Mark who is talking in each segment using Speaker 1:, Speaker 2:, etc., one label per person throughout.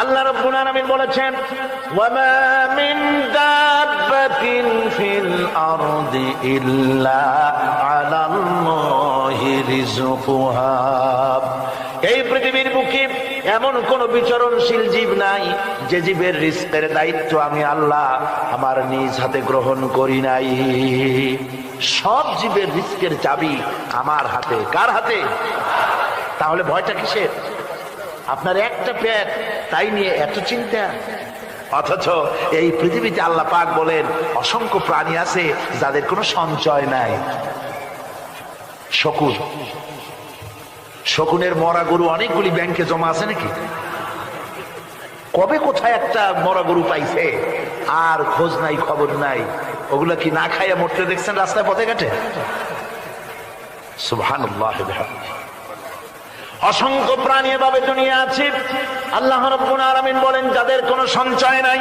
Speaker 1: আল্লাহ রাব্বুল আলামিন বলেছেন, ওয়ামা মিন দাব্বাতিন ফিল আরদি ইল্লা আলাল্লাহি রিজকুহা। এই পৃথিবীর বুকে এমন কোন বিচরণশীল জীব নাই যে জীবের রিজকের দায়িত্ব আমি আল্লাহ আমার নিজ হাতে গ্রহণ করি নাই। সব জীবের রিজকের চাবি আমার হাতে। কার হাতে? তাহলে ভয়টা কিসের? আপনার একটা পেট, তাই নিয়ে এত চিন্তা। অথচ এই পৃথিবীতে আল্লাহ পাক বলেন অসংখ্য প্রাণী আছে যাদের কোনো সঞ্চয় নাই। শকুন, শকুনের মরা গরু অনেকগুলি ব্যাংকে জমা আছে নাকি? কবে কোথায় একটা মরা গরু পাইছে আর খোঁজ নাই, খবর নাই। ওগুলা কি না খাইয়া মরতে দেখছেন রাস্তায় পথে ঘাটে? সুবহানাল্লাহ। অসংখ্য প্রাণী এভাবে দুনিয়া আছে। আল্লাহ রাব্বুল আলামিন বলেন যাদের কোনো সঞ্চয় নাই,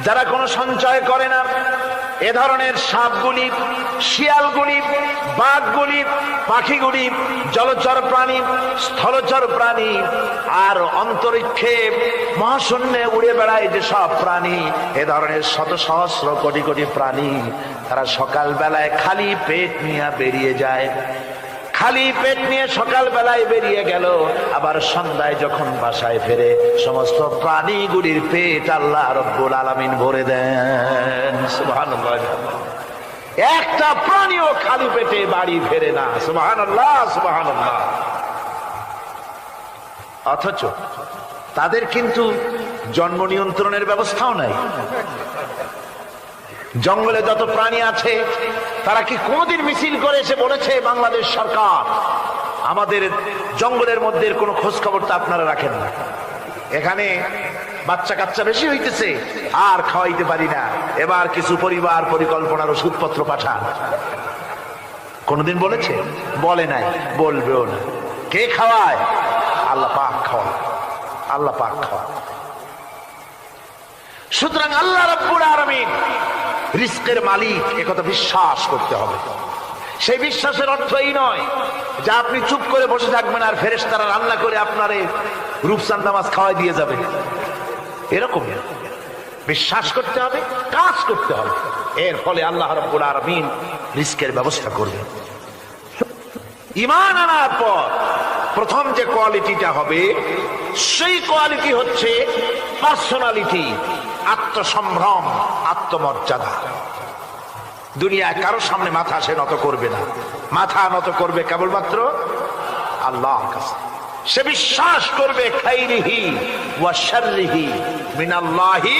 Speaker 1: যারা কোনো সঞ্চয় করে না, এ ধরনের সাপগুলি, শিয়ালগুলি, বাঘগুলি, পাখিগুলি, জলচর প্রাণী, স্থলচর প্রাণী আর অন্তরিক্ষে মহাশূন্যে উড়ে বেড়ায় যে সব প্রাণী, এ ধরনের শত সহস্র কোটি কোটি প্রাণী, তারা সকাল বেলায় খালি পেট নিয়ে বেরিয়ে যায়। খালি পেট নিয়ে সকাল বেলায় বেরিয়ে গেল, আবার সন্ধ্যায় যখন বাসায় ফেরে সমস্ত প্রাণীগুলির পেট আল্লাহ রাব্বুল আলামিন ভরে দেন। সুবহানাল্লাহ। একটা প্রাণীও খালি পেটে বাড়ি ফেরে না। সুবহানাল্লাহ, সুবহানাল্লাহ। অথচ তাদের কিন্তু জন্ম নিয়ন্ত্রণের ব্যবস্থাও নাই। জঙ্গলে যত প্রাণী আছে তারা কি কোনদিন মিছিল করে এসে বলেছে বাংলাদেশ সরকার আমাদের জঙ্গলের মধ্যে কোনো খোঁজ খবর তো আপনারা রাখেন না, এখানে বাচ্চা কাচ্চা বেশি হইতেছে আর খাওয়াইতে পারি না, এবার কিছু পরিবার পরিকল্পনার ওষুধপত্র পাঠান? কোনদিন বলেছে? বলে নাই, বলবেও না। কে খাওয়ায়? আল্লাহ পাক খাওয়ায়। আল্লাহ পাক খাওয়ায়। সুতরাং আল্লাহ রাব্বুল আলামিন রিজকের মালিক, একথা বিশ্বাস করতে হবে। সেই বিশ্বাসের অর্থ এই নয় যে আপনি চুপ করে বসে থাকবেন আর ফেরেশতারা রান্না করে আপনারে রূপচাঁদা মাছ খাওয়াই দিয়ে যাবে, এরকম বিশ্বাস করতে হবে, কাজ করতে হবে। এর ফলে আল্লাহ রাব্বুল আলামিন রিজকের ব্যবস্থা করবেন। ঈমান আনার পর প্রথম যে কোয়ালিটিটা হবে সেই কোয়ালিটি হচ্ছে পার্সোনালিটি, আত্মসম্ভ্রম, আত্মমর্যাদা। দুনিয়ায় কারো সামনে মাথা সে নত করবে না, মাথা নত করবে কেবলমাত্র আল্লাহর কাছে। সে বিশ্বাস করবে খাইরিহি ওয়া শাররিহি মিনাল্লাহি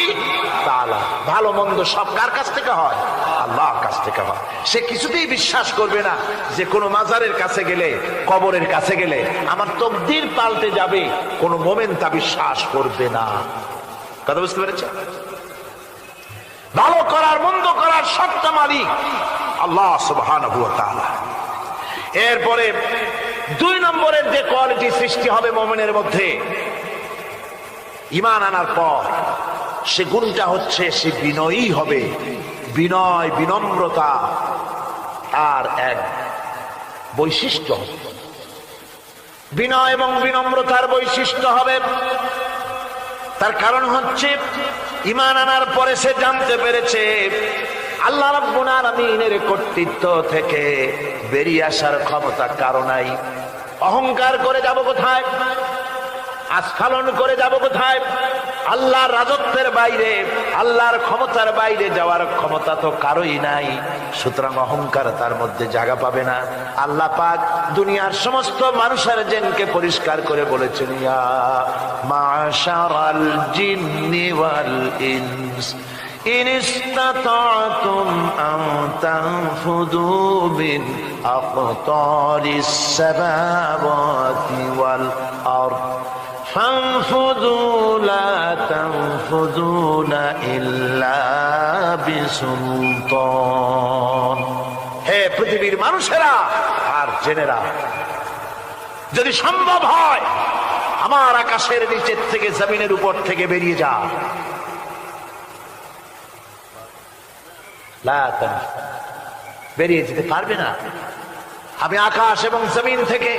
Speaker 1: তাআলা, ভালো মন্দ সব কার কাছ থেকে হয়? আল্লাহর কাছ থেকে হয়। সে কিছুতেই বিশ্বাস করবে না যে কোনো মাজারের কাছে গেলে, কবরের কাছে গেলে আমার তকদির পাল্টে যাবে। কোনো মোমেন তা বিশ্বাস করবে না। কথা বুঝতে পেরেছে? ভালো করার মন্দ করার সত্তা মালিক আল্লাহ সুবহানাহু ওয়া তাআলা। এরপরে দুই নম্বরের যে কোয়ালিটি সৃষ্টি হবে মুমিনের মধ্যে ঈমান আনার পর, সে গুণটা হচ্ছে সে বিনয়ী হবে। বিনয়, বিনম্রতা আর এক বৈশিষ্ট্য। বিনয় এবং বিনম্রতার বৈশিষ্ট্য হবে। তার কারণ হচ্ছে ঈমান আনার পরে সে জানতে পেরেছে আল্লাহ রাব্বুল আলামিনের কর্তৃত্ব থেকে বেরিয়ে আসার ক্ষমতা কারো নাই। অহংকার করে যাব কোথায়? আস্ফালন করে যাব কোথায়? আল্লাহর রাজত্বের বাইরে, আল্লাহর ক্ষমতার বাইরে যাওয়ার ক্ষমতা তো কারোই নাই। সুতরাং অহংকার তার মধ্যে জায়গা পাবে না। আল্লাহ পাক দুনিয়ার সমস্ত মানুষের জিনকে পরিষ্কার করে বলেছেন, ইয়া মাশারাল জিন্নি ওয়াল ইনস ইন ইসতাতা'তুম আন তানফুযু মিন আকতারিস সামাওয়াতি ওয়াল আরদ فانفذوا لا تنفذون إلا بسلطان। হে পৃথিবীর মানুষেরা আর জেনেরা, যদি সম্ভব হয় আমার আকাশের নিচের থেকে, জমিনের উপর থেকে বেরিয়ে যা। বেরিয়ে যেতে পারবে না। আমি আকাশ এবং জমিন থেকে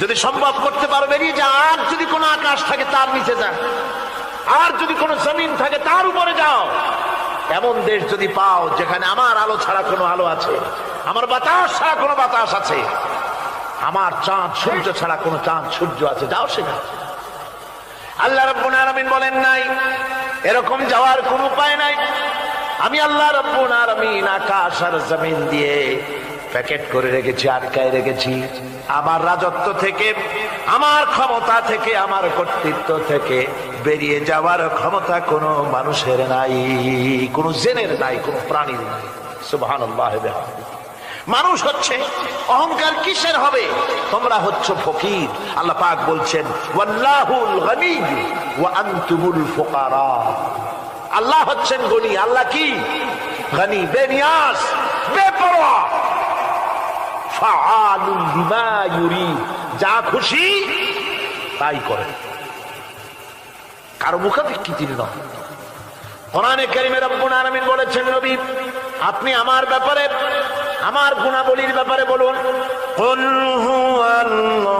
Speaker 1: যদি সম্ভব করতে পারো বেরিয়ে যা। আর যদি কোনো আকাশ থাকে তার নিচে যা, আর যদি কোনো জমিন থাকে তার উপরে যাও। এমন দেশ যদি পাও যেখানে আমার আলো ছাড়া কোনো আলো আছে, আমার বাতাস ছাড়া কোনো বাতাস আছে, আমার চাঁদ সূর্য ছাড়া কোনো চাঁদ সূর্য আছে, যাও সেখানে। আল্লাহ রাব্বুল আলামিন বলেন নাই এরকম যাওয়ার কোনো উপায় নাই। আমি আল্লাহ রাব্বুল আলামিন আকাশ আর জমিন দিয়ে প্যাকেট করে রেখেছি, আটকায় রেখেছি। আমার রাজত্ব থেকে, আমার ক্ষমতা থেকে, আমার কর্তৃত্ব থেকে বেরিয়ে যাওয়ার ক্ষমতা কোনো মানুষের নাই, কোনো জেনের নাই, কোনো প্রাণীর নাই। সুবহানাল্লাহ। মানুষ হচ্ছে অহংকার কিসের হবে? তোমরা হচ্ছ ফকির। আল্লাহ পাক বলছেন ওয়াল্লাহুল গনি ওয়া আনতুমুল ফুকারা। আল্লাহ হচ্ছেন গনি। আল্লাহ কি? গনি, বেনিয়াস, বেপরোয়া। ফাআলুন লিমা ইউরিদ, যা খুশি তাই করেন, কারো মুখাপেক্ষী তিনি নন। কোরআনে কারীমে রব্বুল আলামিন বলেছেন নবী আপনি আমার ব্যাপারে, আমার গুণাবলীর ব্যাপারে বলুন। কুল হুয়াল্লাহু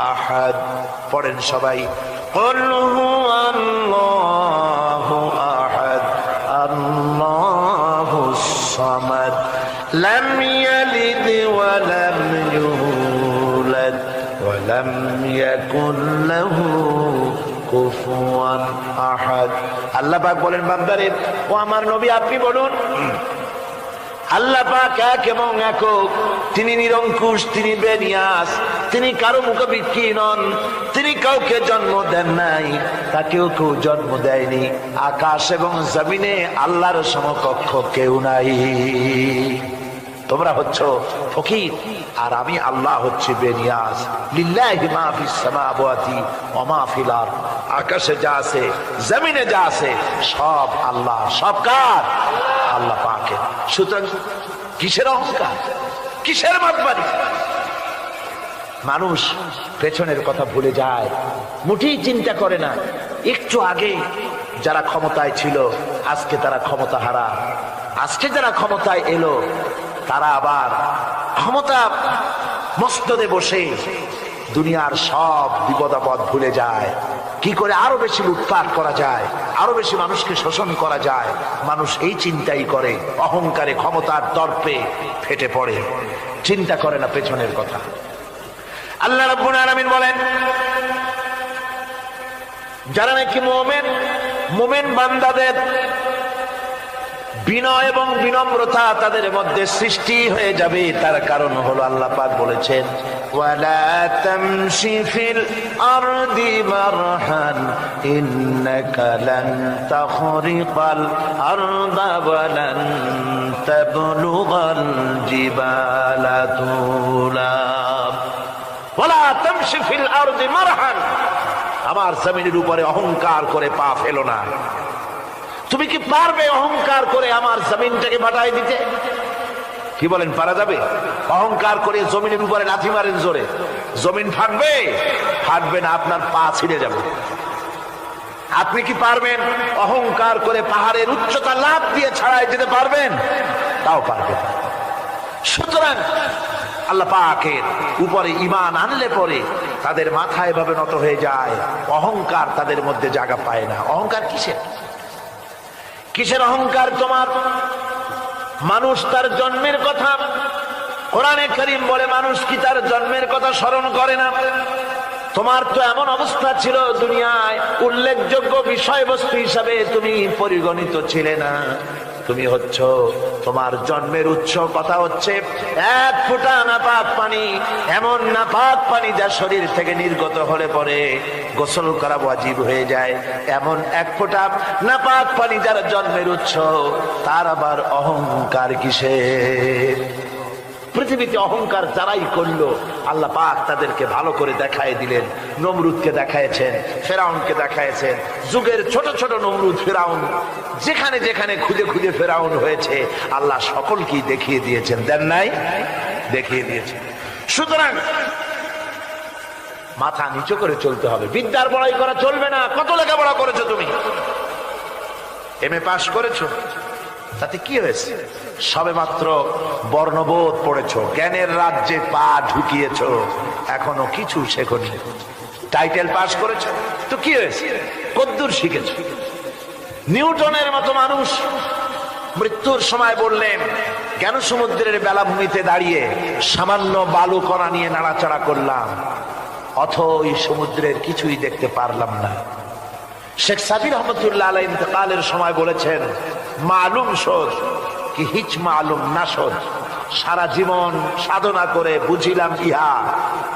Speaker 1: আহাদ, পড়েন সবাই। কুল হুয়াল্লাহু আহাদ আল্লাহুস সামাদ লাম ইয়ালিদ ওয়া লাম ইউলাদ ওয়া লাম ইয়াকুল লাহু কুফুয়ান আহাদ। আল্লাহ পাক বলেন বান্দারে, ও আমার নবী আপনি বলুন আল্লাহ পাক এক এবং একক, তিনি নিরঙ্কুশ, তিনি বেনিয়াস, তিনি কারো মুখাপেক্ষী নন, তিনি কাউকে জন্ম দেন নাই, তাকেও কেউ জন্ম দেয়নি। আকাশ এবং জমিনে আল্লাহর সমকক্ষ কেউ নাই। তোমরা হচ্ছ ফকির আর আমি আল্লাহ হচ্ছে বেনিয়াস। লিল্লাহি মা ফিস সামাওয়াতি ওয়া মা ফিল আরদ, আকাশে যা আছে জমিনে যা আছে সব আল্লাহ। সব কার? আল্লাহ পাকের। সুতরাং কিসের অহংকার, কিসের মাতবাড়ি? মানুষ পেছনের কথা ভুলে যায়, মুঠেই চিন্তা করে না। একটু আগে যারা ক্ষমতায় ছিল আজকে তারা ক্ষমতা হারা, আজকে যারা ক্ষমতায় এলো তারা আবার ক্ষমতা মস্তদে বসে দুনিয়ার সব বিপদাপদ ভুলে যায়। কি করে আরো বেশি লুটপাট করা যায়, আরো বেশি মানুষকে শোষণ করা যায়, মানুষ এই চিন্তাই করে। অহংকারে, ক্ষমতার দর্পে ফেটে পড়ে, চিন্তা করে না পেছনের কথা। আল্লাহ রাব্বুল আলামিন বলেন যারা নাকি মুমিন বান্দাদের বিনয় এবং বিনম্রতা তাদের মধ্যে সৃষ্টি হয়ে যাবে, তার কারণ হলো আল্লাহ পাক বলেছেন ওয়ালা তামশি ফিল আরদি মারহান ইন্নাকা লান তাখরিকাল আরদা ওয়া লান তাবলুগাল জিবালা তুলা। ওয়ালা তামশি ফিল আরদি মারহান, আমার জমিনের উপরে অহংকার করে পা ফেলো না। তুমি কি পারবে অহংকার করে আমার জমিনটাকে ফাটাই দিতে? কি বলেন, পারা যাবে? অহংকার করে জমিনের উপরে লাথি মারেন জোরে, জমিন ফাটবে? ফাটবে না, আপনার পা ছিঁড়ে যাবে। আপনি কি পারবেন অহংকার করে পাহাড়ের উচ্চতা লাফ দিয়ে ছাড়াই যেতে পারবেন? তাও পারবেন। সুতরাং আল্লাহ পাকের উপরে ঈমান আনলে পরে তাদের মাথা এভাবে নত হয়ে যায়, অহংকার তাদের মধ্যে জায়গা পায় না। অহংকার কিসের? কিসের অহংকার তোমার? মানুষ তার জন্মের কথা, কোরআনে কারীম বলে মানুষ কি তার জন্মের কথা স্মরণ করে না? তোমার তো এমন অবস্থা ছিল দুনিয়ায় উল্লেখযোগ্য বিষয়বস্তু হিসাবে তুমি পরিগণিত ছিলে না। তুমি হচ্ছ, তোমার জন্মের উৎস কথা হচ্ছে এক ফোঁটা নাপাক পানি, এমন নাপাক পানি যা শরীর থেকে নির্গত হলে পরে গোসল করা ওয়াজিব হয়ে যায়। এমন এক ফোঁটা নাপাক পানি যার জন্মের উৎস, তার আবার অহংকার কিসের? পৃথিবীতে অহংকার যারাই করলো আল্লাহ পাক তাদেরকে ভালো করে দেখায় দিলেন। নমরুদকে দেখায়ছেন, ফেরাউনকে দেখায়ছেন, যুগের ছোট ছোট নমরুদ ফেরাউন যেখানে যেখানে খুঁজে খুঁজে ফেরাউন হয়েছে আল্লাহ সকলকেই দেখিয়ে দিয়েছেন। দেন নাই? দেখিয়ে দিয়েছেন। সুতরাং মাথা নিচু করে চলতে হবে, বিদ্যার বড়াই করা চলবে না। কত লেখাপড়া করেছো তুমি? এমএ পাস করেছো, তাতে কি হয়েছে? সবে মাত্র বর্ণবোধ পড়েছ, জ্ঞানের রাজ্যে পা ঢুকিয়েছ, এখনো কিছু শেখনি। টাইটেল পাস করেছ তো কি হয়েছে? কদ্দুর শিখেছ? নিউটনের মতো মানুষ মৃত্যুর সময় বললেন, জ্ঞান সমুদ্রের বেলাভূমিতে দাঁড়িয়ে সামান্য বালু কণা নিয়ে নাড়াচাড়া করলাম, অথই সমুদ্রের কিছুই দেখতে পারলাম না। শেখ সাবির রহমতুল্লাহ আলাইহি ইন্তেকালের সময় বলেছেন, মালুম শোধ কি হিচ মালুম না শোধ, সারা জীবন সাধনা করে বুঝিলাম ইহা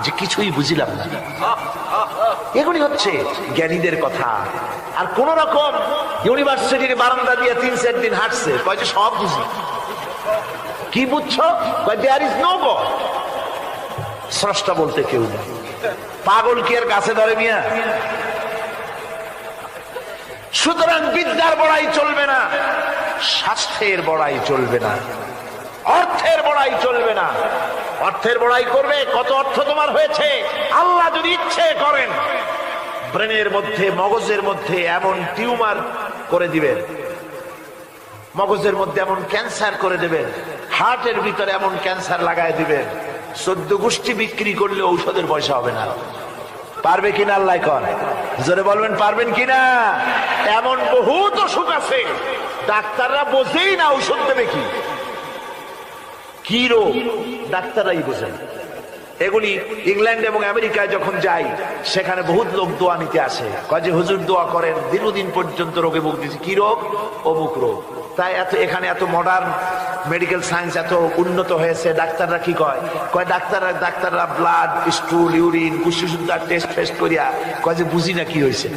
Speaker 1: যে কিছুই বুঝিলাম না। এগুলি হচ্ছে জ্ঞানীদের কথা। আর কোন রকম ইউনিভার্সিটির বারান্দা দিয়ে 3-4 দিন হাঁটছে, কয় যে সব বুঝি। কি বুঝছো? দেয়ার ইজ নো গড, স্রষ্টা বলতে কেউ নেই। পাগল কি আর গাছে ধরে মিয়া? সুতরাং বিদ্যার বড়াই চলবে না, স্বাস্থ্যের বড়াই চলবে না, অর্থের বড়াই চলবে না। অর্থের বড়াই করবে, কত অর্থ তোমার হয়েছে, আল্লাহ যদি ইচ্ছে করেন ব্রেনের মধ্যে, মগজের মধ্যে এমন টিউমার করে দিবেন, মগজের মধ্যে এমন ক্যান্সার করে দেবেন, হার্টের ভিতরে এমন ক্যান্সার লাগাই দিবেন, 14 গোষ্ঠী বিক্রি করলে ঔষধের পয়সা হবে না। পারবে কিনা আল্লাহ কর, জোরে বলবেন পারবেন কিনা? এমন বহুত অসুখ আছে ডাক্তাররা বোঝেই না ঔষধ দেবে কি, কি রোগ ডাক্তাররাই বোঝেন। এগুলি ইংল্যান্ড এবং আমেরিকায় যখন যাই, সেখানে বহুত লোক দোয়া নিতে আসে, কয় যে হুজুর দোয়া করেন, দীর্ঘদিন পর্যন্ত রোগে ভুগতেছি। কি রোগ? অমুক রোগ। তাই এখানে এত মডার্ন মেডিকেল সায়েন্স এত উন্নত হয়েছে, ডাক্তাররা কি কয়? কয় ডাক্তাররা ব্লাড, স্টুল, ইউরিন, কুষ্ঠশুদ্ধার টেস্ট করিয়া কয় যে বুঝি না কি হয়েছে।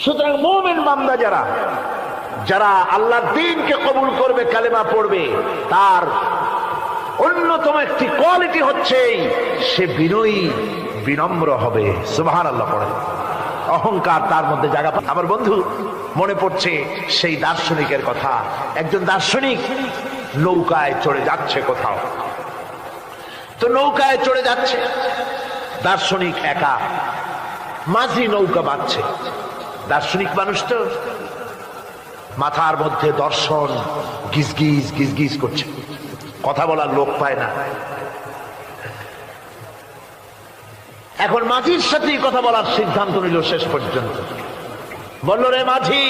Speaker 1: সুতরাং মুমিন বান্দা যারা আল্লাহর দ্বীনকে কবুল করবে, কালেমা পড়বে, তার অন্যতম একটি কোয়ালিটি হচ্ছে সে বিনয়ী, বিনম্র হবে। সুবহানাল্লাহ পড়ে। অহংকার তার মধ্যে জায়গা পায়। আমার বন্ধু, মনে পড়ছে সেই দার্শনিকের কথা। একজন দার্শনিক নৌকায় চড়ে যাচ্ছে কোথাও, তো নৌকায় চড়ে যাচ্ছে, দার্শনিক একা, মাঝি নৌকা বাঁধছে। দার্শনিক মানুষ তো, মাথার মধ্যে দর্শন গিজগিজ গিজগিজ করছে, কথা বলার লোক পায় না। এখন মাঝির সাথেই কথা বলার সিদ্ধান্ত নিল। শেষ পর্যন্ত বলল, রে মাঝি,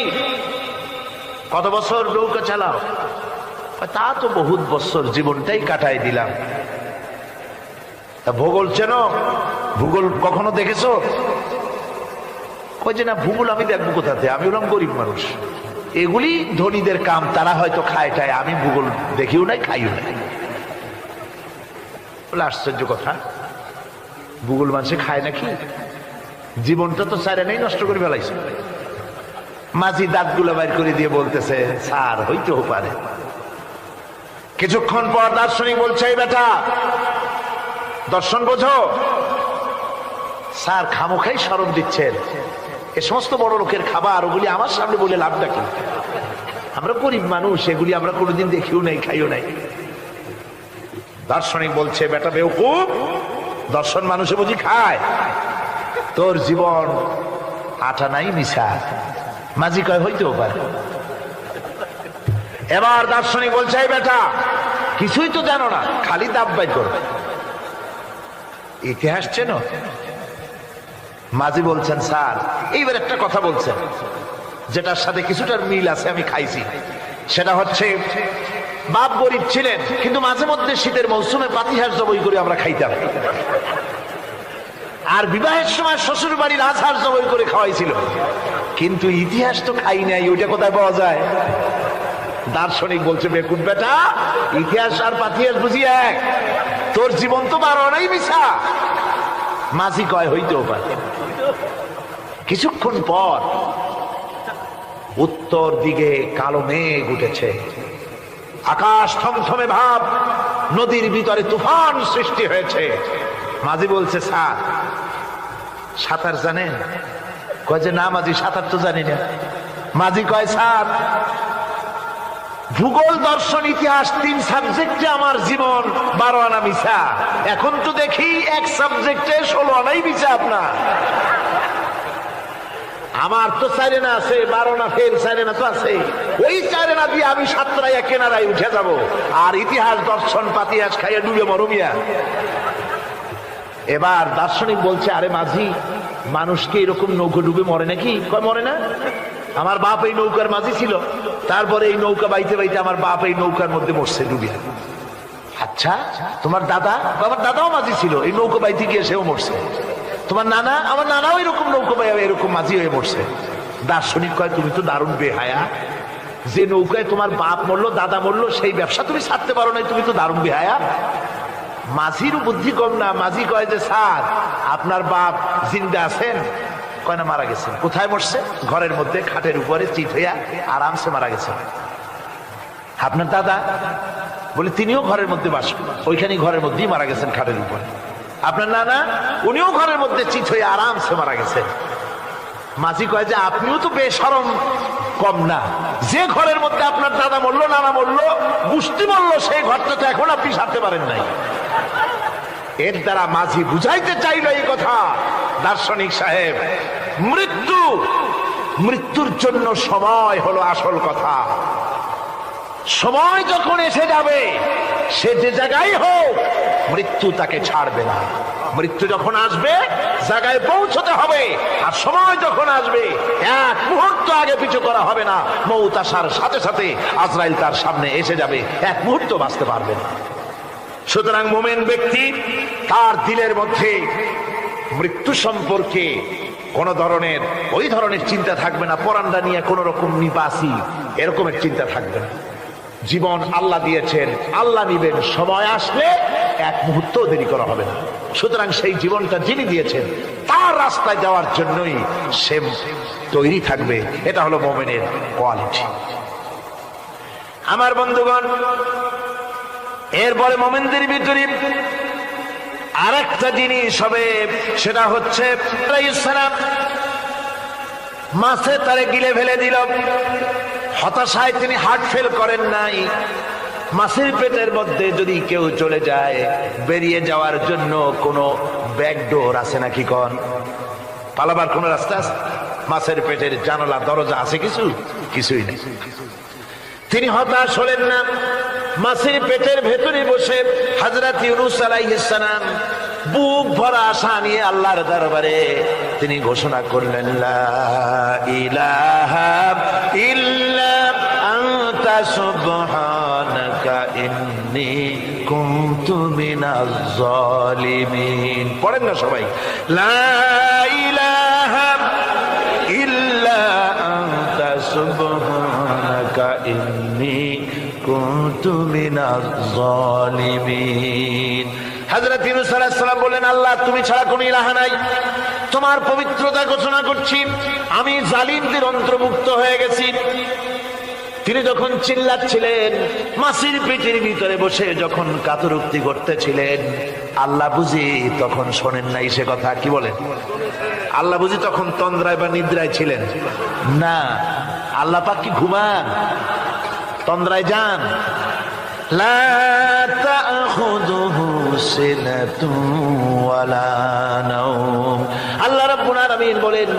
Speaker 1: কত বছর নৌকা চালাও? তা তো বহুত বছর, জীবনটাই কাটাই দিলাম। তা ভূগোল চেনো? ভূগোল কখনো দেখেছো? কই যে না, ভূগোল আমি দেখবো কোথাতে, আমি হলাম গরিব মানুষ, এগুলি ধনীদের কাম, তারা হয়তো খায় টায়, আমি ভূগোল দেখিও নাই, খাইও নাই। বলে আশ্চর্য কথা, ভূগোল মানুষে খায় নাকি? জীবনটা তো চাইরে নেই, নষ্ট করে ফেলাইছে। মাঝি দাঁতগুলো বাইর করে দিয়ে বলতেছে, স্যার হইতেও পারে। কিছুক্ষণ পর দার্শনিক বলছে, এই বেটা, দর্শন বোঝো? স্যার খামোখাই শরম দিচ্ছেন, এ সমস্ত বড় লোকের খাবার, ওগুলি আমার সামনে বলে লাভটা কি? আমরা গরিব মানুষ, এগুলি আমরা কোনোদিন দেখিও নাই, খাইও নাই। দার্শনিক বলছে, বেটা বেওকুফ, দর্শন মানুষে বুঝি খায়? তোর জীবন আটা নাই, মিশা। মাঝি কয়, হইতেও পারে। এবার দার্শনিক বলছে, এই বেটা, কিছুই তো জানো না, খালি দাব বাই করো, ইতিহাস চেনো? মাঝি বলছেন, স্যার, এইবার একটা কথা বলছেন যেটার সাথে কিছুটার মিল আছে, আমি খাইছি। সেটা হচ্ছে, বাপ গরিব ছিলেন, কিন্তু মাঝে মধ্যে শীতের মৌসুমে পাতিহাঁস জবাই করে আমরা খাইতাম, আর বিবাহের সময় শ্বশুর বাড়ির রাজহাঁস জবাই করে খাওয়াইছিল, কিন্তু ইতিহাস তো খাই নাই, ওইটা কোথায় পাওয়া যায়? দার্শনিক বলছে, বেকুব বেটা, ইতিহাস আর পাতিহাঁস বুঝি এক? তোর জীবন তো বারো নাই, মিছা। মাঝি কয়, হইতেও পারে। কিছুক্ষণ পর উত্তর দিকে কালো মেঘ উঠেছে, আকাশ থমথমে ভাব, নদীর ভিতরে তুফান সৃষ্টি হয়েছে। মাঝি বলছে, স্যার সাঁতার জানেন? কয় যে না মাঝি, সাঁতার তো জানি না। মাঝি কয়, স্যার ভূগোল, দর্শন, ইতিহাস 3 সাবজেক্টে আমার জীবন 12 আনা মিছা, এখন তো দেখি এক সাবজেক্টে 16 আনাই মিছা আপনার। আমার তো চারেনা আছে, 12 না ফেল চারেনা তো আছে, ওই চারেনা দিয়ে আমি সাতরাইয়া কেনারায় উঠে যাব, আর ইতিহাস দর্শন পাতিয়াস খাইয়া ডুবে মরমিয়া। এবার দার্শনিক বলছে, আরে মাঝি, মানুষকে এরকম নৌকো ডুবে মরে নাকি? কয় মরে না। আমার বাপ এই নৌকার মাঝি ছিল, তারপরে এই নৌকা বাইতে বাইতে আমার বাপ এই নৌকার মধ্যে মরছে ডুবে। আচ্ছা, তোমার দাদা? আমার দাদাও মাঝি ছিল, এই নৌকা বাইতে গিয়ে সেও মরছে। তোমার নানা? আমার নানাও এরকম নৌকা বাইয়া এরকম মাঝি হয়ে মরছে। দার্শনিক কয়, তুমি তো দারুণ বেহায়া, যে নৌকায় তোমার বাপ মরলো, দাদা মরলো, সেই ব্যবসা তুমি ছাড়তে পারো না, তুমি তো দারুণ বেহায়া। মাঝিরও বুদ্ধি কম না। মাঝি কয় যে, স্যার আপনার বাপ জিন্দা আছেন? কয় না, মারা গেছেন। কোথায় মরছে? ঘরের মধ্যে খাটের উপরে চিত হইয়া আরামসে মারা গেছেন। আপনার দাদা? বলে তিনিও ঘরের মধ্যে বাস, ওইখানে ঘরের মধ্যেই মারা গেছেন খাটের উপরে। আপনার নানা? উনিও ঘরের মধ্যে চিত হয়ে আরামসে মারা গেছেন। মাঝি কয় যে, আপনিও তো বেশরম কম না, যে ঘরের মধ্যে আপনার দাদা মরলো, নানা মরলো, বুঝতে মরলো, সেই ঘরটা তো এখন আপনি সারতে পারেন নাই। এর দ্বারা মাঝি বুঝাইতে চাইল এই কথা, দার্শনিক সাহেব, মৃত্যুর জন্য সময় হলো আসল কথা। সময় যখন এসে যাবে, সে যে জায়গায় হোক, মৃত্যু তাকে ছাড়বে না। মৃত্যু যখন আসবে, জায়গায় পৌঁছতে হবে, আর সময় যখন আসবে, এক মুহূর্ত আগে পিছু করা হবে না। মউত আসার সাথে সাথে আজরাইল তার সামনে এসে যাবে, এক মুহূর্ত বাঁচতে পারবে না। সুতরাং মুমিন ব্যক্তি, তার দিলের মধ্যে মৃত্যু সম্পর্কে কোন ধরনের ওই ধরনের চিন্তা থাকবে না, পরান্ডা নিয়ে কোন রকম নিবাসী এরকমের চিন্তা থাকবে না। জীবন আল্লাহ দিয়েছেন, আল্লাহ নিবেন, সময় আসলে এক মুহূর্ত দেরি করা হবে না। সুতরাং সেই জীবনটা যিনি দিয়েছেন, তার রাস্তায় যাওয়ার জন্যই সে তৈরি থাকবে। এটা হলো মুমিনের কোয়ালিটি। আমার বন্ধুগণ, এরপরে মুমিনদের ভিতরে আরেকটা জিনিস হবে, সেটা হচ্ছে মাছে তারে গিলে ফেলে দিল। হতাশায় তিনি হার্ট ফেল করেন নাই। মাছের পেটের মধ্যে যদি কেউ চলে যায়, বেরিয়ে যাওয়ার জন্য কোনো ব্যাকডোর আছে নাকি? কোন পালাবার কোন রাস্তা আছে? মাছের পেটের জানালা দরজা আছে? কিছুই নেই। তিনি হতাশ হলেন না। মাছের পেটের ভেতরে বসে হযরত ইউনূস আলাইহিস সালাম বুক ভরা আশা নিয়ে আল্লাহর দরবারে তিনি ঘোষণা করলেন, লা ইলাহা ইল্লা আনতা সুবহানাকা ইন্নী কুনতু মিনাজ জালিমিন। পড়েন না সবাই, লা ইলাহা ইল্লা আনতা সুবহানাকা ইন্নী কুনতু মিনাজ জালিমিন। হযরত ইউনূস আলাইহিস সালাম বলেন, আল্লাহ তুমি ছাড়া কোনো ইলাহ নাই, তোমার পবিত্রতা ঘোষণা করছি, আমি জালিমদের অন্তর্ভুক্ত হয়ে গেছি। তিনি যখন চিল্লাচ্ছিলেন, মাছের পেটের ভিতরে বসে যখন কাতরুক্তি করতেছিলেন, আল্লাহ বুঝি তখন শোনেন নাই সে কথা? কি বলেন? আল্লাহ বুঝি তখন তন্দ্রায় বা নিদ্রায় ছিলেন না? আল্লাহ পাক কি ঘুমান? তন্দ্রায় যান? লা তাখুযুহু সিনাতুন ওয়ালা নাওম। আল্লাহ রাব্বুল আলামিন বলেন,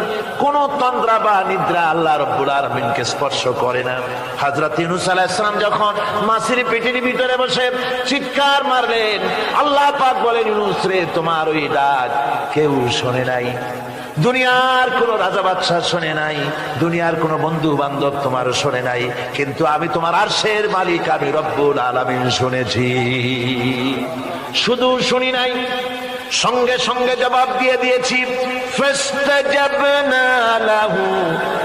Speaker 1: কোন তন্দ্রা বা নিদ্রা আল্লাহ রাব্বুল আলামিনকে স্পর্শ করে না। হযরত ইউনূস আলাইহিস সালাম যখন মাছের পেটের ভিতরে বসে চিৎকার মারলেন, আল্লাহ পাক বলেন, ইউনূস রে, তোমার ওই ডাক কেউ শোনে নাই। দুনিয়ার কোন রাজা বাদশাহ শোনে নাই, দুনিয়ার কোন বন্ধু বান্ধব তোমার শোনে নাই, কিন্তু আমি তোমার আরশের মালিক, আমি রব্বুল আলামিন শুনেছি। শুধু শুনি নাই, সঙ্গে সঙ্গে জবাব দিয়ে দিয়েছি। ফাস্তাজাবনা লাহু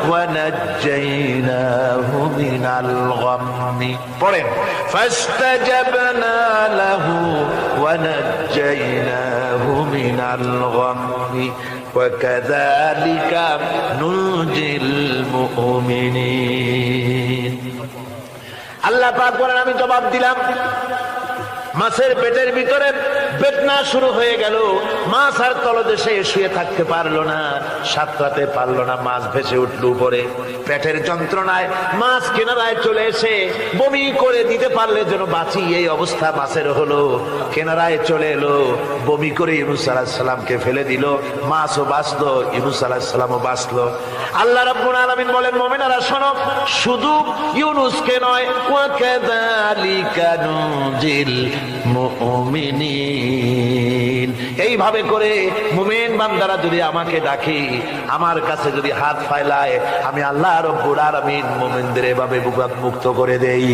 Speaker 1: ওয়া নাজ্জাইনাহু মিনাল গাম্মি। পড়েন, ফাস্তাজাবনা লাহু ওয়া নাজ্জাইনাহু মিনাল গাম্মি ওয়াকাযালিকা নুনজিল মুমিনিন। আল্লাহ পাক বলেন, আমি জবাব দিলাম। মাছের পেটের ভিতরে বেদনা শুরু হয়ে গেল, মাছ আর তলদেশে শুয়ে থাকতে পারলো না, সাঁতরাতে পারলো না, মাছ ভেসে উঠলো উপরে। পেটের যন্ত্রণায় মাছ কিনারায় চলে এসে বমি করে দিতে পারলে যেন বাঁচি, এই অবস্থা মাছের হলো। কিনারায় চলে এলো, বমি করে ইউনূস আলাইহিস সালামকে ফেলে দিল, মাছও বাঁচলো, ইউনূস আলাইহিস সালামও বাঁচলো। আল্লাহ রাব্বুল আলামিন বলেন, মুমিনেরা শোনো, শুধু ইউনূসকে নয়, ওয়া কাযালিকা নুজিল মুমিনিন, এইভাবে করে মুমিন বান্দারা যদি আমাকে ডাকে, আমার কাছে যদি হাত ফাইলায়, আমি আল্লাহ রাব্বুল আলামিন মুমিনদের এভাবে বিপদ মুক্ত করে দেই।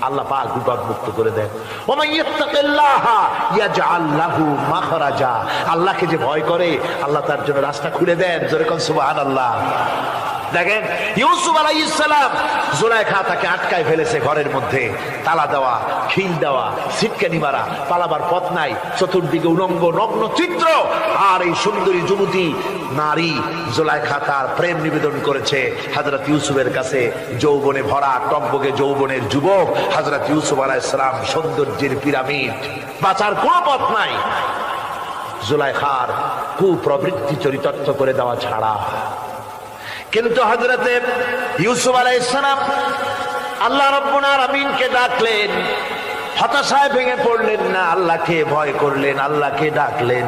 Speaker 1: আল্লাহ পাক বিপদ মুক্ত করে দেন। ওমান ইয়াত্তাকিল্লাহা ইয়াজআল লাহু মাখরাজা, আল্লাহকে যে ভয় করে আল্লাহ তার জন্য রাস্তা খুলে দেন। জোরে কোন সুবহানাল্লাহ। দেখেন ইউসুফ আলাইহিস সালাম, জুলাইখা তাকে আটকায় ফেলেছে ঘরের মধ্যে, তালা দেওয়া, খিল দেওয়া, সিটকানি মারা, পালাবার পথ নাই, চতুর্দিকে উলঙ্গ নগ্ন চিত্র। আর এই সুন্দরী যুবতী নারী জুলাইখা তার প্রেম নিবেদন করেছে হযরত ইউসুফের কাছে। যৌবনে ভরা, টকবগে যৌবনের যুবক হযরত ইউসুফ আলাইহিস সালাম, সৌন্দর্যের পিরামিড, বাঁচার কোনো পথ নাই জুলাইখার কুপ্রবৃত্তি চরিতার্থ করে দেওয়া ছাড়া। কিন্তু হযরতে ইউসুফ আলাইহিস সালাম আল্লাহ রাব্বুল আলামিনকে ডাকলেন, হতাশায় ভেঙে পড়লেন না, আল্লাহকে ভয় করলেন, আল্লাহকে ডাকলেন।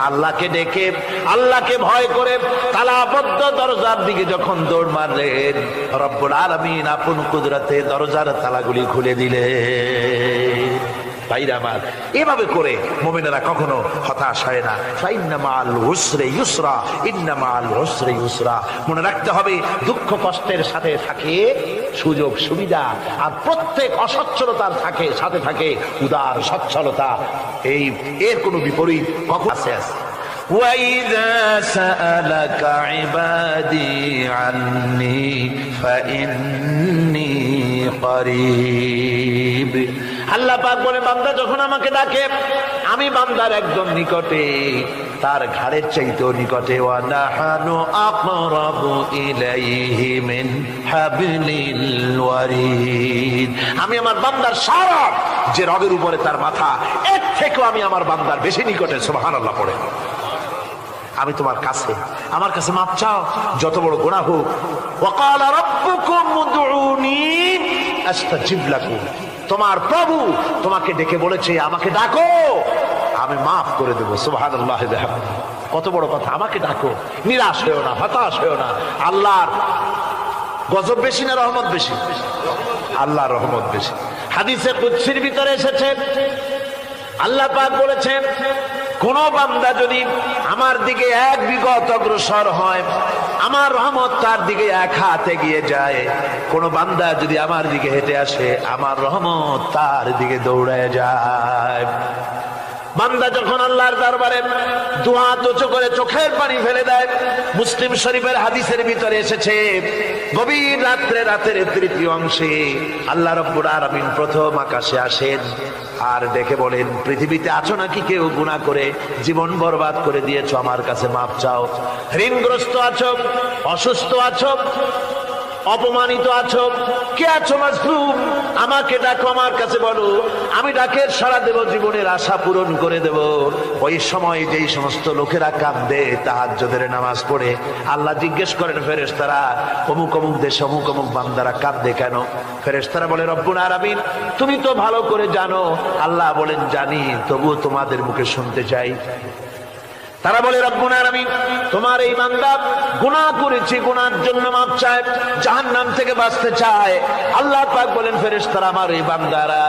Speaker 1: আল্লাহকে ডেকে, আল্লাহকে ভয় করে তালাবদ্ধ দরজার দিকে যখন দৌড় মারলেন, রব্বুল আলামিন আপন কুদরতে দরজার তালাগুলি খুলে দিলেন। ভাইরা আমার, এভাবে করে মুমিনেরা কখনো হতাশ হয় না। ফাইন্না মাআল উসরি ইউসরা, ইন্না মাআল উসরি ইউসরা। মনে রাখতে হবে, দুঃখ কষ্টের সাথে থাকে সুযোগ সুবিধা, আর প্রত্যেক অসচ্ছলতার থাকে সাথে থাকে উদার সচ্ছলতা। এর কোনো বিপরীত কখন আছে? وَإِذَا سَأَلَكَ عِبَادِي عَنِّي فَإِنِّي قَرِيبٌ। আল্লাহ পাক বলে, বান্দা যখন আমাকে ডাকে, আমি বান্দার একদম নিকটে, তার ঘাড়ের চাইতেও নিকটে। ওয়া নাহানু আকরাবু ইলাইহি মিন হাবলিল ওয়ারিদ। আমি আমার বান্দার সারা যে রগের উপরে তার মাথা, এর থেকেও আমি আমার বান্দার বেশি নিকটে। সুবহানাল্লাহ পড়ে। আমি তোমার কাছে, আমার কাছে মাপ চাও, যত বড় গুনাহ হোক। ওয়া ক্বালা রাব্বুকুম উদউনি আস্তাজিব লাকুম। তোমার প্রভু তোমাকে ডেকে বলেছে, আমাকে ডাকো, আমি মাফ করে দেবো। সুবহানাল্লাহ। কত বড় কথা, আমাকে ডাকো, নিরাশ হয়েও না, হতাশ হয়েও না। আল্লাহর গজব বেশি না রহমত বেশি? আল্লাহর রহমত বেশি। হাদিসে কুদসির ভিতরে এসেছে, আল্লাহ পাক বলেছেন, কোন বান্দা যদি আমার দিকে এক বিগত অগ্রসর হয়, আমার রহমত তার দিকে এক হাত এগিয়ে যায়। কোন বান্দা যদি আমার দিকে হেঁটে আসে, আমার রহমত তার দিকে দৌড়ায় যায়। বান্দা যখন আল্লাহর দরবারে দুহাত উঁচু করে চোখের পানি ফেলে দেয়, মুসলিম শরীফের হাদিসের ভিতরে এসেছে, গভীর রাত্রে, রাতের তৃতীয় অংশে আল্লাহ রাব্বুল আলামিন প্রথম আকাশে আসেন আর দেখে বলেন, পৃথিবীতে আছো নাকি কেউ গুনাহ করে জীবন বরবাদ করে দিয়েছো? আমার কাছে মাপ চাও। ঋণগ্রস্ত আছো, অসুস্থ আছো, অপমানিত আছো, কে আছো মাজলুম, আমাকে ডাকো, আমার কাছে বলো, আমি ডাকের সাড়া দেব, জীবনের আশা পূরণ করে দেব। ওই সময় যেই সমস্ত লোকেরা কাঁদে তাহাজ্জুদের নামাজ পড়ে, আল্লাহ জিজ্ঞেস করেন ফেরেশতারা, অমুক অমুক দেশে অমুক অমুক বান্দারা কাঁদে কেন? ফেরেশতারা বলে, রব্বুল আলামিন তুমি তো ভালো করে জানো। আল্লাহ বলেন, জানি, তবুও তোমাদের মুখে শুনতে চাই। তারা বলে, রব্বুল আলামিন তোমার এই বান্দা গুনাহ করেছে, গুনার জন্য মাপ চায়, জাহান্নাম থেকে বাঁচতে চায়। আল্লাহ পাক বলেন, ফেরেশতারা আমার এই বান্দারা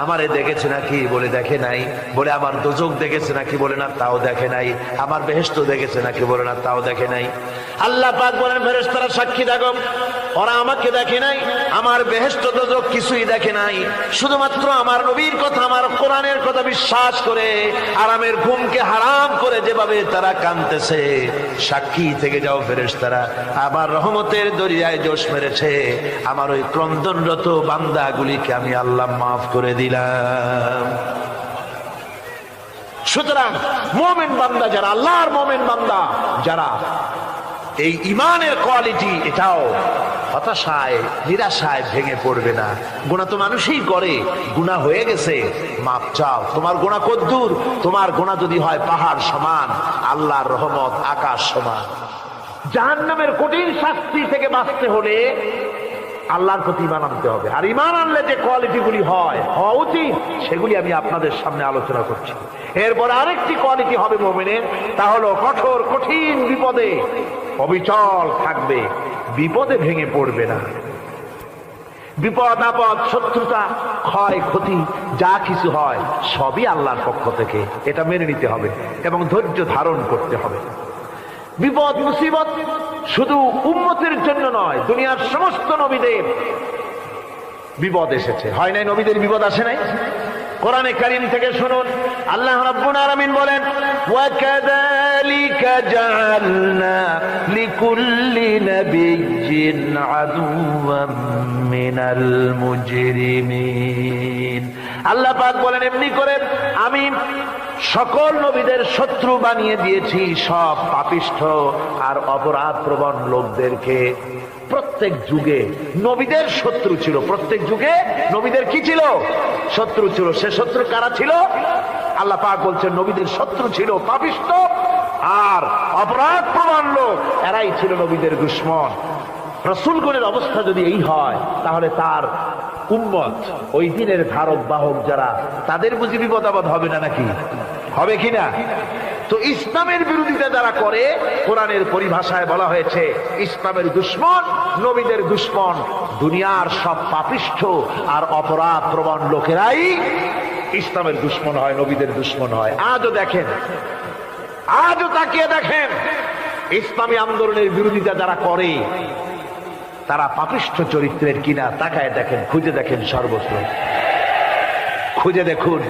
Speaker 1: আমারে দেখেছে নাকি? বলে দেখে নাই। বলে আমার দোজখ দেখেছে নাকি? বলে না, তাও দেখে নাই। আমার বেহেশত দেখেছে নাকি? বলে না, তাও দেখে নাই। আল্লাহ পাক বলেন, ফেরেশতারা সাক্ষী থাকো, ওরা আমাকে দেখে নাই, আমার বেহেশত দোজখ কিছুই দেখে নাই, শুধুমাত্র আমার নবীর কথা, আমার কোরআনের কথা বিশ্বাস করে আরামের ঘুমকে হারাম করে যেভাবে তারা কাঁদতেছে, সাক্ষী থেকে যাও ফেরেশতারা, আমার রহমতের দরিয়ায় জোশ মেরেছে, আমার ওই ক্রন্দনরত বান্দাগুলিকে আমি আল্লাহ মাফ করে দিলাম। সুতরাং মুমিন বান্দা যারা, আল্লাহর মুমিন বান্দা যারা, এই ইমানের কোয়ালিটি এটাও হতাশায় নিরাশায় ভেঙে পড়বে না। গুনাহ তো মানুষই করে, গুনাহ হয়ে গেছে, মাপ চাও। তোমার গুনাহ কদ্দূর? তোমার গুনাহ যদি হয় পাহাড় সমান, আল্লাহর রহমত আকাশ সমান। জাহান্নামের কঠিন শাস্তি থেকে বাঁচতে হলে আল্লাহর প্রতি ঈমান আনতে হবে। আর ঈমান আনলে যে কোয়ালিটিগুলি হওয়া উচিত, সেগুলি আমি আপনাদের সামনে আলোচনা করছি। এরপর আরেকটি কোয়ালিটি হবে মুমিনের, তা হলো কঠোর কঠিন বিপদে অবিচল থাকবে, বিপদে ভেঙে পড়বে না। বিপদ আপদ, শত্রুতা, ক্ষয় ক্ষতি যা কিছু হয় সবই আল্লাহর পক্ষ থেকে, এটা মেনে নিতে হবে এবং ধৈর্য ধারণ করতে হবে। বিপদ মুসিবত শুধু উম্মতের জন্য নয়, দুনিয়ার সমস্ত নবীদের বিপদ এসেছে। হয় নাই? নবীদের বিপদ আসে নাই? কোরআনে কারীম থেকে শুনুন, আল্লাহ রাব্বুল আলামিন বলেন, ওয়া কাযালিকা জাআলনা লিকুল্লি নাবিয়্যিন আদুওয়াম মিনাল মুজরিমিন। আল্লাহ পাক বলেন, এমনি করে আমি সকল নবীদের শত্রু বানিয়ে দিয়েছি সব পাপিষ্ঠ আর অপরাধ প্রবণ লোকদেরকে। প্রত্যেক যুগে নবীদের শত্রু ছিল, প্রত্যেক যুগে নবীদের কি ছিল? শত্রু ছিল। সে শত্রু কারা ছিল? আল্লাহ পাক বলছেন নবীদের শত্রু ছিল পাপিষ্ঠ আর অপরাধ প্রবণ লোক, এরাই ছিল নবীদের দুশমন। রাসূলগণের অবস্থা যদি এই হয়, তাহলে তার উম্মত, ওই দিনের ধারক বাহক যারা, তাদের বুঝি বিপদ আপদ হবে না? নাকি হবে কিনা? তো ইসলামের বিরোধিতা যারা করে, কোরআনের পরিভাষায় বলা হয়েছে ইসলামের দুশমন, নবীদের দুশমন। দুনিয়ার সব পাপিষ্ঠ আর অপরাধ প্রবণ লোকেরাই ইসলামের দুশমন হয়, নবীদের দুশমন হয়। আজও দেখেন, আজও তাকিয়ে দেখেন, ইসলামী আন্দোলনের বিরোধিতা যারা করে তারা পাপিষ্ঠ চরিত্রের কিনা তাকায় দেখেন, খুঁজে দেখেন, সর্বত্র খুঁজে দেখুন,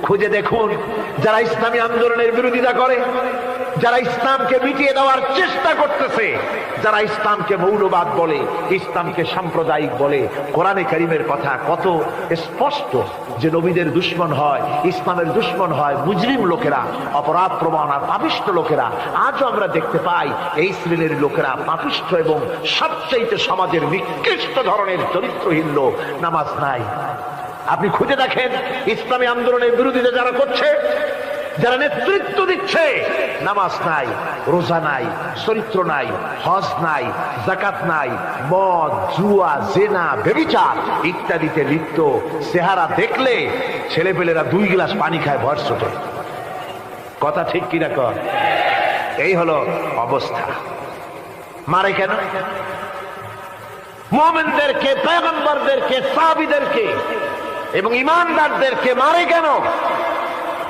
Speaker 1: খুঁজে দেখুন। যারা ইসলামী আন্দোলনের বিরোধিতা করে, যারা ইসলামকে মিটিয়ে দেওয়ার চেষ্টা করতেছে, যারা ইসলামকে মৌলবাদ বলে, ইসলামকে সাম্প্রদায়িক বলে, কোরআনে কারীমের কথা কত স্পষ্ট যে নবীদের দুশমন হয়, ইসলামের দুশমন হয় মুজরিম লোকেরা, অপরাধ প্রবণ আর পাপিষ্ঠ লোকেরা। আজও আমরা দেখতে পাই এই শ্রেণীর লোকেরা পাপিষ্ঠ এবং সবচেয়ে সমাজের নিকৃষ্ট ধরনের চরিত্রহীন লোক। নামাজ নাই। আপনি খুঁজে দেখেন ইসলামী আন্দোলনের বিরোধিতা যারা করছে, যারা নেতৃত্ব দিচ্ছে, নামাজ নাই, রোজা নাই, চরিত্র নাই, হজ নাই, যাকাত নাই, মদ, জুয়া, জেনা, ব্যভিচার ইত্যাদিতে লিপ্ত। চেহারা দেখলে ছেলেপেলেরা 2 গ্লাস পানি খায় ভর ছোট। কথা ঠিক কিনা কর? এই হলো অবস্থা। মারে কেন? মুমিনদেরকে, পয়গম্বরদেরকে, সাহাবীদেরকে এবং ঈমানদারদেরকে মারে কেন?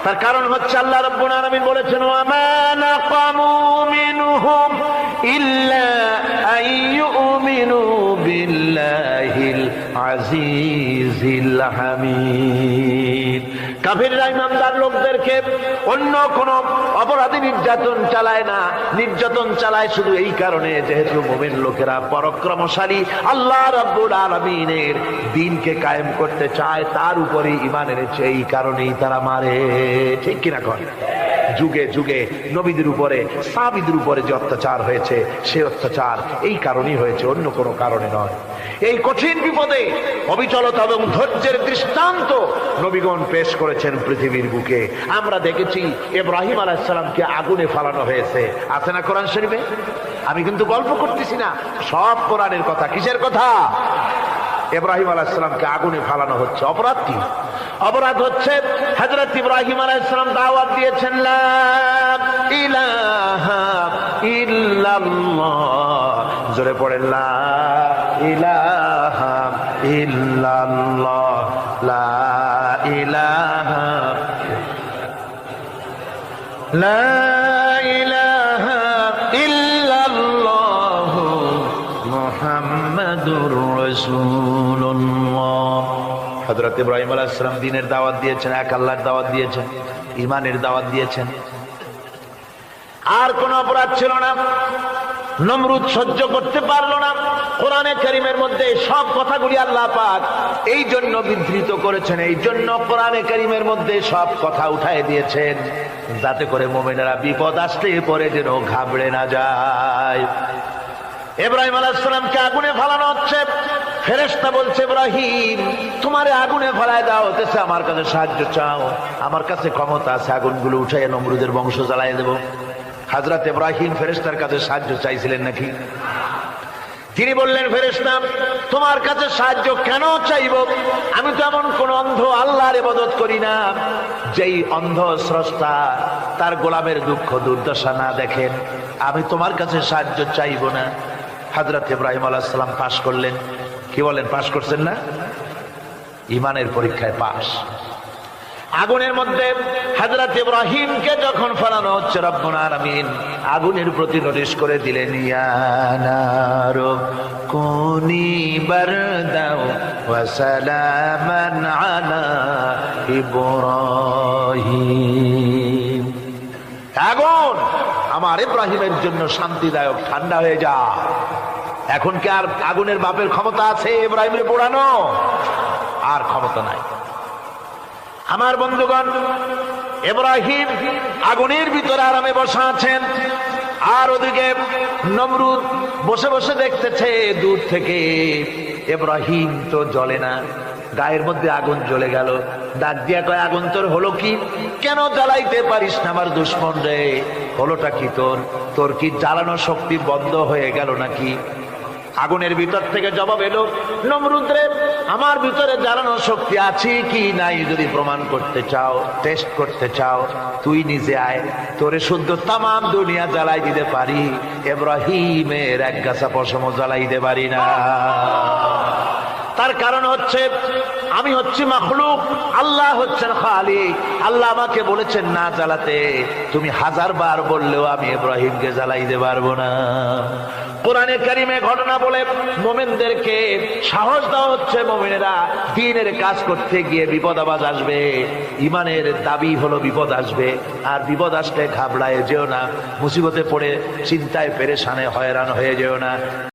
Speaker 1: তার কারণ হচ্ছে আল্লাহ রাব্বুল আলামিন বলেছেন, ওয়া মা নাকামু মিনহুম ইল্লা আইয়ুমিনু বিল্লাহিল আজিজিল হামিদ। কাফিররা ঈমানদার লোকদেরকে অন্য কোন অপরাধী নির্যাতন চালায় না, নির্যাতন চালায় শুধু এই কারণে যেহেতু মুমিন লোকেরা পরাক্রমশালী, আল্লাহ রাব্বুল আলামিনের দ্বীনকে কায়েম করতে চায়, তার উপরে ঈমান এনেছে, এই কারণেই তারা মারে। ঠিক কিনা কর? যুগে যুগে নবীদের উপরে, সাহাবীদের উপরে যে অত্যাচার হয়েছে, সে অত্যাচার এই কারণেই হয়েছে, অন্য কোনো কারণে নয়। এই কঠিন বিপদে অবিচলতা এবং ধৈর্যের দৃষ্টান্ত নবীগণ পেশ করেছেন পৃথিবীর বুকে। আমরা দেখেছি ইব্রাহিম আলাইহিস সালামকে আগুনে ফালানো হয়েছে, আছে না কোরআন শরীফে? আমি কিন্তু গল্প করতেছি না, সব কোরআনের কথা। কিসের কথা? ইব্রাহিম আলাইহিস সালামকে আগুনে ফালানো হচ্ছে। অপরাধ কি? অপরাধ হচ্ছে হযরত ইব্রাহিম আলাইহিস সালাম দাওয়াত দিয়েছেন, লা ইলাহা ইল্লাল্লাহ। জোরে পড়েন, লা ইলাহা ইল্লাল্লাহ, লা ইলাহা, লা ইলাহা ইল্লাল্লাহ মুহাম্মাদুর রাসূলুল্লাহ। হযরত ইব্রাহিম আলাইহিস সালাম দ্বীনের দাওয়াত দিয়েছেন, এক আল্লাহর দাওয়াত দিয়েছেন, ঈমানের দাওয়াত দিয়েছেন। আর কোন অপরাধ ছিল না। নমরুদ সহ্য করতে পারলো না। কোরআনে কারীমের মধ্যে সব কথাগুলি আল্লাহ পাক এই জন্য বিধৃত করেছেন, এই জন্য কোরআনে কারীমের মধ্যে সব কথা উঠায় দিয়েছেন, যাতে করে মুমিনেরা বিপদ আসলে পরে যেন ঘাবড়ে না যায়। ইব্রাহিম আলাইহিস সালামকে আগুনে ফেলানো হচ্ছে। ফেরেশতা বলছে, ইব্রাহিম তোমারে আগুনে ফেলায় দাও হতেছে, আমার কাছে সাহায্য চাও, আমার কাছে ক্ষমতা আছে, আগুনগুলো উঠাইয়া নমরুদের বংশ জ্বালায় দেব। হযরত ইব্রাহিম ফেরেশতার কাছে সাহায্য চাইছিলেন নাকি? তিনি বললেন, ফেরেশতা তোমার কাছে সাহায্য কেন চাইব? আমি তো এমন কোন অন্ধ আল্লাহর ইবাদত করি না যেই অন্ধ স্রষ্টা তার গোলামের দুঃখ দুর্দশা না দেখেন। আমি তোমার কাছে সাহায্য চাইব না। হযরত ইব্রাহিম আলাইহিস সালাম পাশ করলেন। কি বলেন, পাশ করছেন না? ঈমানের পরীক্ষায় পাশ। আগুনের মধ্যে হযরত ইব্রাহিমকে যখন ফেলানো হচ্ছে, রব্বুল আলামিন আগুনের প্রতি নোটিশ করে দিলেন, ইয়া নারু কুনি বারদাও ওয়া সালামান আলা ইব্রাহিম। আগুন আমার ইব্রাহিমের জন্য শান্তিদায়ক, ঠান্ডা হয়ে যা। এখন কি আর আগুনের বাপের ক্ষমতা আছে ইব্রাহিমের পোড়ানো? আর ক্ষমতা নাই। আমার বন্ধুগণ, ইব্রাহিম আগুনের ভিতরে আরামে বসা আছেন, আর ওদিকে নমরুদ বসে বসে দেখতেছে দূর থেকে। ইব্রাহিম তো জ্বলে না, গায়ের মধ্যে আগুন জ্বলে গেল। ডাক দিয়া কয়, আগুন তোর হলো কি? কেন জ্বালাইতে পারিস না আমার দুশ্মন রে? হলোটা কি তোর? তোর কি জ্বালানো শক্তি বন্ধ হয়ে গেল নাকি? আগুনের ভিতর থেকে জবাব এলো, নমরুদ রে, আমার ভিতরে জ্বালানো শক্তি আছে কি নাই যদি প্রমাণ করতে চাও, টেস্ট করতে চাও, তুই নিজে আয়, তোরে শুদ্ধ তামাম দুনিয়া জ্বালাই দিতে পারি, ইব্রাহিমের এক গাছা পশমও জ্বালাই দিতে পারি না। তার কারণ হচ্ছে আমি হচ্ছি মাখলুক, আল্লাহ হচ্ছেন খালিক। আল্লাহ আমাকে বলেছেন না জ্বালাতে, তুমি 1000 বার বললেও আমি ইব্রাহিমকে জ্বালাইতে পারবো না। কোরআনে কারিমে ঘটনা বলে মুমিনদেরকে সাহস দেওয়া হচ্ছে, মুমিনেরা দ্বীনের কাজ করতে গিয়ে বিপদ আবাজ আসবে, ঈমানের দাবি হলো বিপদ আসবে, আর বিপদ আসলে ঘাবড়ায় যেও না, মুসিবতে পড়ে চিন্তায় পেরেশানে হয়রান হয়ে যেও না।